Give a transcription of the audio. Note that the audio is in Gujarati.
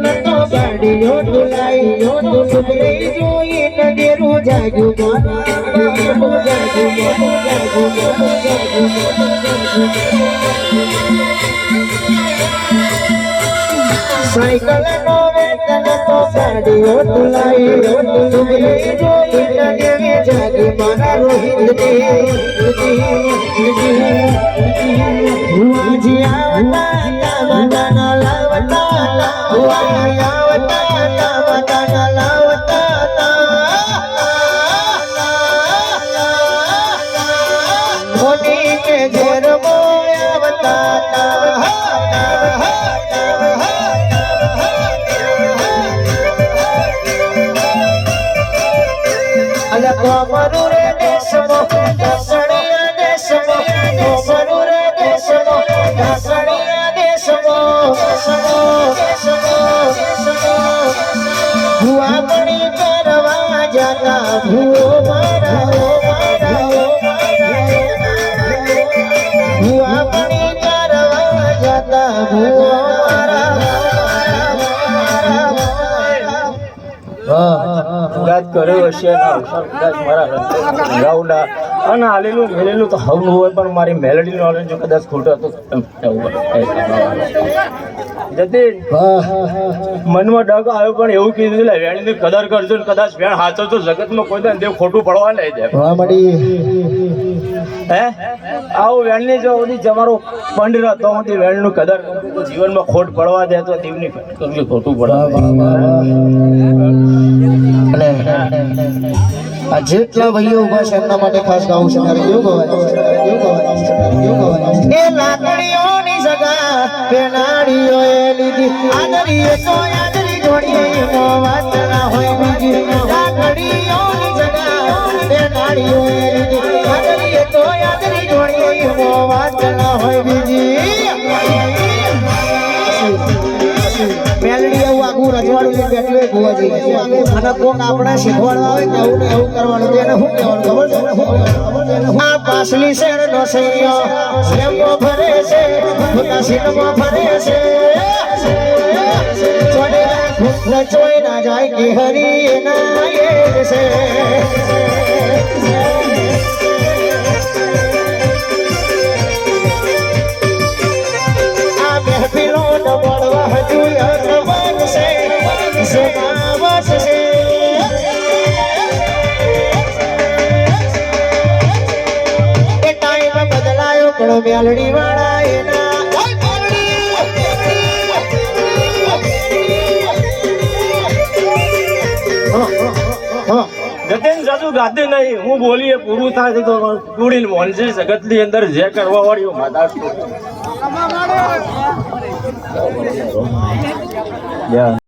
તો ગાડીઓ ડુલાઈઓ તો સુબરે જોઈ નજરો જાગ્યું સાયકલ નો વેતન તો ગાડીઓ ડુલાઈઓ તો સુબરે જોઈ નજરો જાગ્યું મારા રોહિત હુઆજી આવતા બધાના લાવતા હુઆજી આવતા બધાના લાવતા મોની કે ઘેર મોયા અલા કોમરુ રે દેશમો દસણીયા દેશમો કોમરુ રે દેશમો દસણીયા દેશમો ભુવા પડી કરવા જતા ભુવો મારા ભુવા પડી કરવા જતા ભુવો ગાત કર્યો હશે કદાચ મારા ગાઉડા અને હાલેલું મેલેલું તો હવનું હોય પણ મારી મેલેડી નોલેજ જો કદાચ ખોટો હતો જતીન મનમાં ડગ આવ્યો પણ એવું કીધું લે વેણની કદર કરજો ને કદાચ વેણ હાચો તો જગતમાં કોઈ દે દેવ ખોટું પડવા નહીં દે હે આવું વેણની જો તમારો પંડ રહેતો હતી વેણનું કદર જીવનમાં ખોટ પડવા દે તો દેવની ખોટું પડવા આ જેટલા ભાઈઓ ઉભા છે એમના માટે ખાસ ગાવું છે મારે એવું ગવાય એ લાકડીઓની જગા પેનાડીઓ એ લીધી આદરીએ તો આદરી જોડીએ નો વાત ના હોય બીજી લાકડીઓની જગા પેનાડીઓ એ લીધી આદરીએ તો આદરી જોડીએ નો વાત ના હોય બીજી મેલડી એવું આખું રજવાડું જે બેઠું એ ભુવાજી અને કોક આપણે શીખવાડવા આવે કે આવું ને એવું કરવાનું એને શું કહેવાનું ખબર છે આ પાછલી શેર નો સૈયો એમો ફરે છે પોતા સીનમાં ફરે છે ચોડે ફૂટ ચોઈ ના જાય કે હરી ના એ છે આ મહેફિલો ન મળવા હજુ મેલડી વાળા એના જતીન જાજુ ગાતે નહીં હું બોલીએ પૂરું થાય તો પૂરી મોનસી જગત ની અંદર જે કરવા વાળ્યું માતા